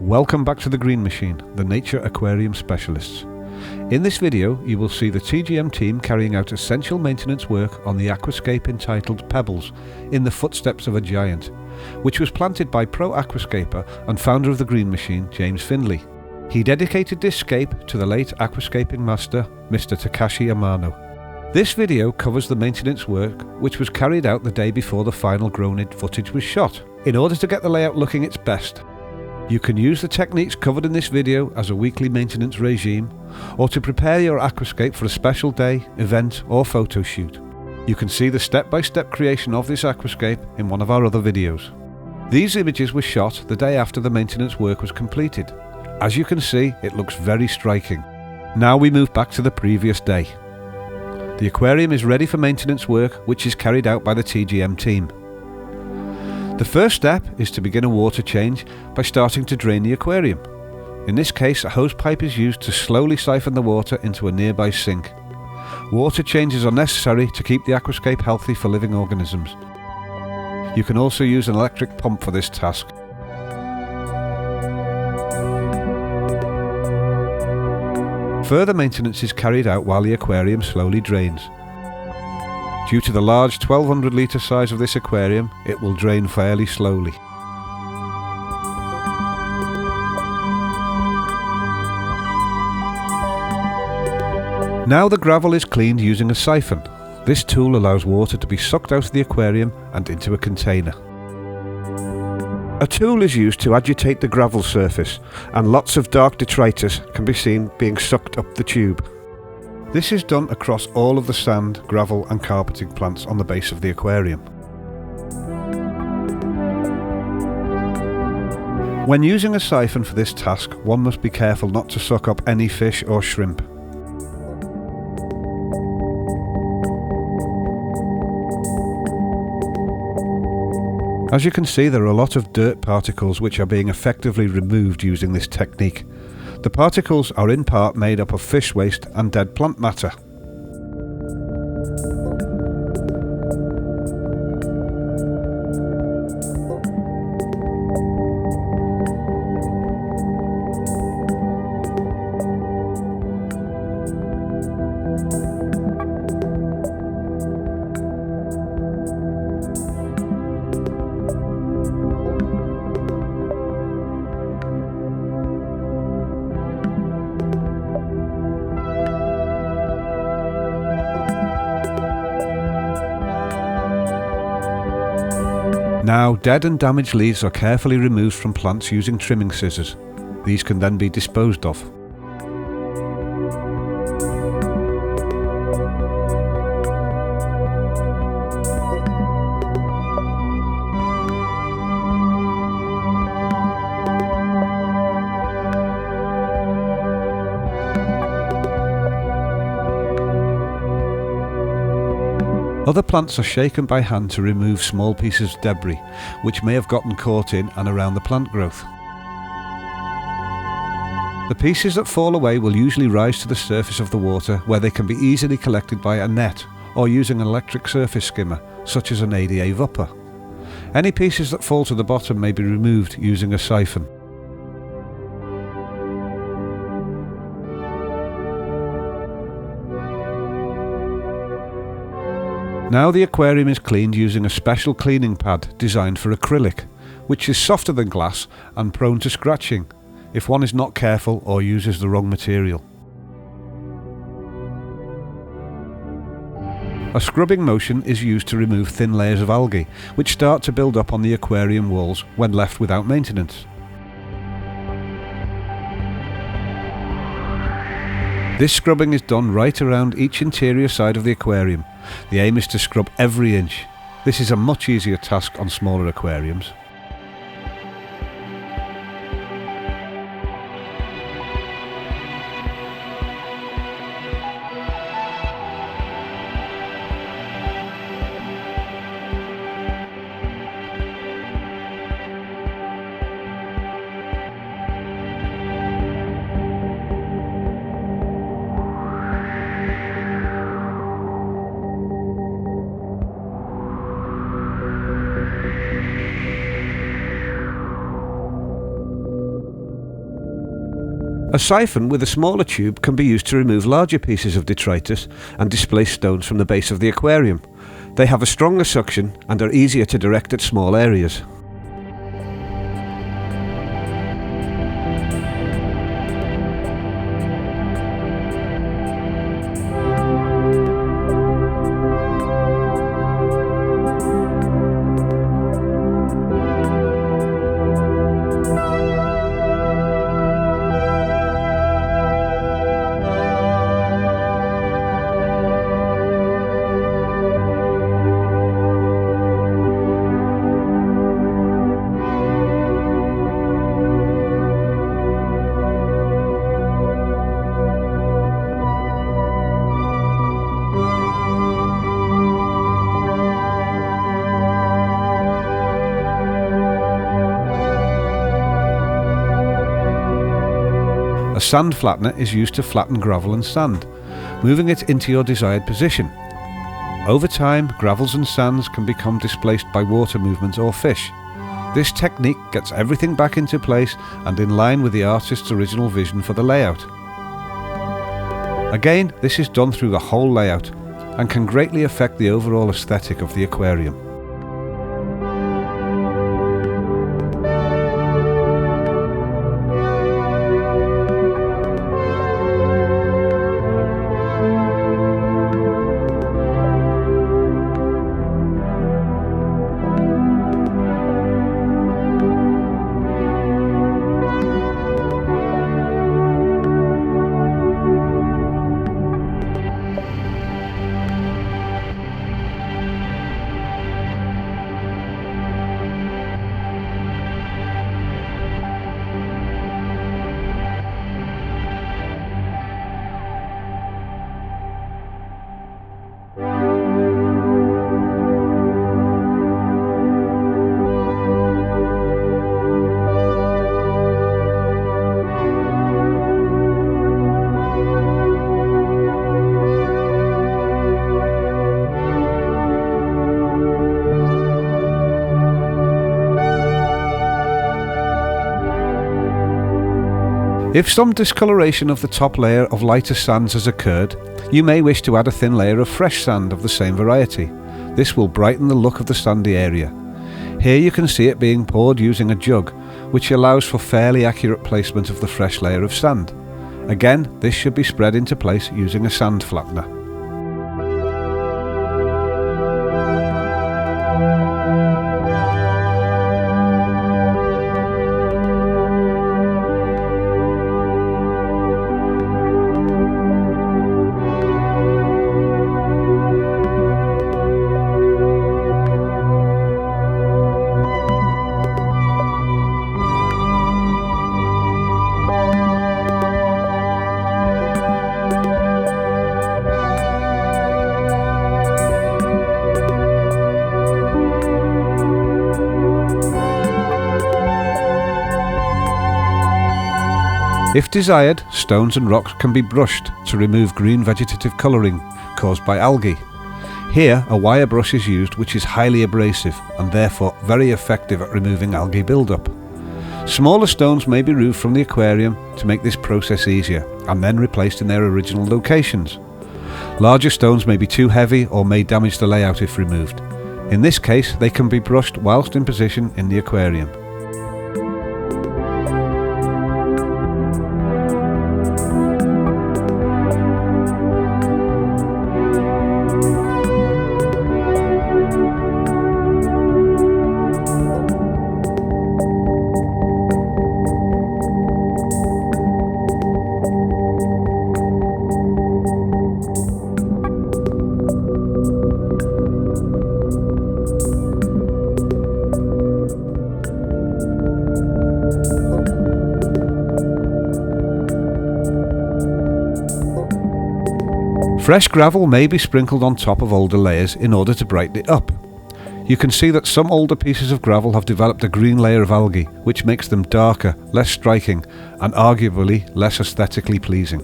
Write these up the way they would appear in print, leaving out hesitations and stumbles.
Welcome back to the Green Machine, the nature aquarium specialists. In this video you will see the TGM team carrying out essential maintenance work on the aquascape entitled Pebbles, in the footsteps of a giant, which was planted by pro aquascaper and founder of the Green Machine, James Findley. He dedicated this scape to the late aquascaping master, Mr Takashi Amano. This video covers the maintenance work which was carried out the day before the final grown-in footage was shot, in order to get the layout looking its best. You can use the techniques covered in this video as a weekly maintenance regime, or to prepare your aquascape for a special day, event or photo shoot. You can see the step-by-step creation of this aquascape in one of our other videos. These images were shot the day after the maintenance work was completed. As you can see, it looks very striking. Now we move back to the previous day. The aquarium is ready for maintenance work, which is carried out by the TGM team. The first step is to begin a water change by starting to drain the aquarium. In this case, a hose pipe is used to slowly siphon the water into a nearby sink. Water changes are necessary to keep the aquascape healthy for living organisms. You can also use an electric pump for this task. Further maintenance is carried out while the aquarium slowly drains. Due to the large 1200 litre size of this aquarium, it will drain fairly slowly. Now the gravel is cleaned using a siphon. This tool allows water to be sucked out of the aquarium and into a container. A tool is used to agitate the gravel surface, and lots of dark detritus can be seen being sucked up the tube. This is done across all of the sand, gravel and carpeting plants on the base of the aquarium. When using a siphon for this task, one must be careful not to suck up any fish or shrimp. As you can see, there are a lot of dirt particles which are being effectively removed using this technique. The particles are in part made up of fish waste and dead plant matter. Now, dead and damaged leaves are carefully removed from plants using trimming scissors. These can then be disposed of. Other plants are shaken by hand to remove small pieces of debris, which may have gotten caught in and around the plant growth. The pieces that fall away will usually rise to the surface of the water, where they can be easily collected by a net or using an electric surface skimmer, such as an ADA Vupper. Any pieces that fall to the bottom may be removed using a siphon. Now the aquarium is cleaned using a special cleaning pad designed for acrylic, which is softer than glass and prone to scratching if one is not careful or uses the wrong material. A scrubbing motion is used to remove thin layers of algae, which start to build up on the aquarium walls when left without maintenance. This scrubbing is done right around each interior side of the aquarium. The aim is to scrub every inch. This is a much easier task on smaller aquariums. A siphon with a smaller tube can be used to remove larger pieces of detritus and displace stones from the base of the aquarium. They have a stronger suction and are easier to direct at small areas. A sand flattener is used to flatten gravel and sand, moving it into your desired position. Over time, gravels and sands can become displaced by water movement or fish. This technique gets everything back into place and in line with the artist's original vision for the layout. Again, this is done through the whole layout and can greatly affect the overall aesthetic of the aquarium. If some discoloration of the top layer of lighter sands has occurred, you may wish to add a thin layer of fresh sand of the same variety. This will brighten the look of the sandy area. Here you can see it being poured using a jug, which allows for fairly accurate placement of the fresh layer of sand. Again, this should be spread into place using a sand flattener. If desired, stones and rocks can be brushed to remove green vegetative colouring caused by algae. Here, a wire brush is used which is highly abrasive and therefore very effective at removing algae buildup. Smaller stones may be removed from the aquarium to make this process easier and then replaced in their original locations. Larger stones may be too heavy or may damage the layout if removed. In this case, they can be brushed whilst in position in the aquarium. Fresh gravel may be sprinkled on top of older layers in order to brighten it up. You can see that some older pieces of gravel have developed a green layer of algae, which makes them darker, less striking, and arguably less aesthetically pleasing.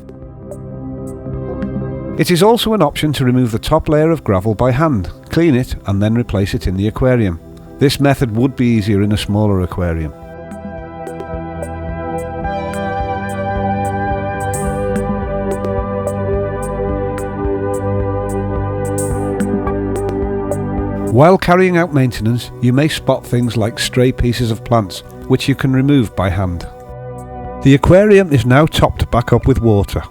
It is also an option to remove the top layer of gravel by hand, clean it, and then replace it in the aquarium. This method would be easier in a smaller aquarium. While carrying out maintenance, you may spot things like stray pieces of plants, which you can remove by hand. The aquarium is now topped back up with water.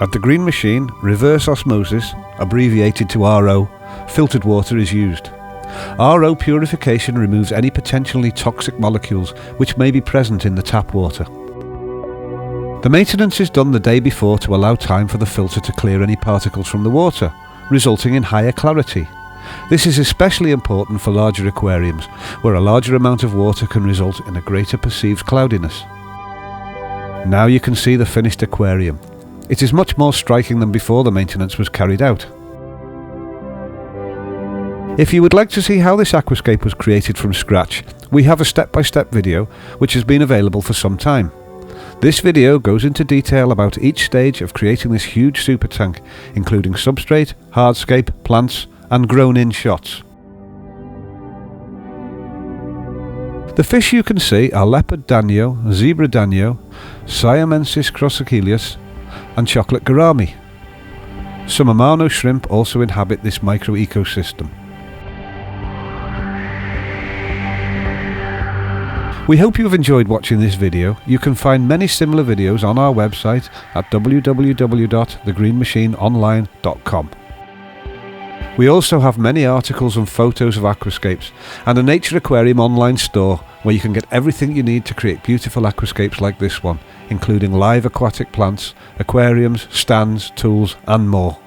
At the green machine, reverse osmosis, abbreviated to RO, filtered water is used. RO purification removes any potentially toxic molecules which may be present in the tap water. The maintenance is done the day before to allow time for the filter to clear any particles from the water, resulting in higher clarity. This is especially important for larger aquariums, where a larger amount of water can result in a greater perceived cloudiness. Now you can see the finished aquarium. It is much more striking than before the maintenance was carried out. If you would like to see how this aquascape was created from scratch, we have a step-by-step video which has been available for some time. This video goes into detail about each stage of creating this huge super tank, including substrate, hardscape, plants and grown-in shots. The fish you can see are leopard danio, zebra danio, Siamensis crossachilus and chocolate gourami. Some Amano shrimp also inhabit this micro ecosystem. We hope you have enjoyed watching this video. You can find many similar videos on our website at www.thegreenmachineonline.com. We also have many articles and photos of aquascapes and a Nature Aquarium online store where you can get everything you need to create beautiful aquascapes like this one, including live aquatic plants, aquariums, stands, tools and more.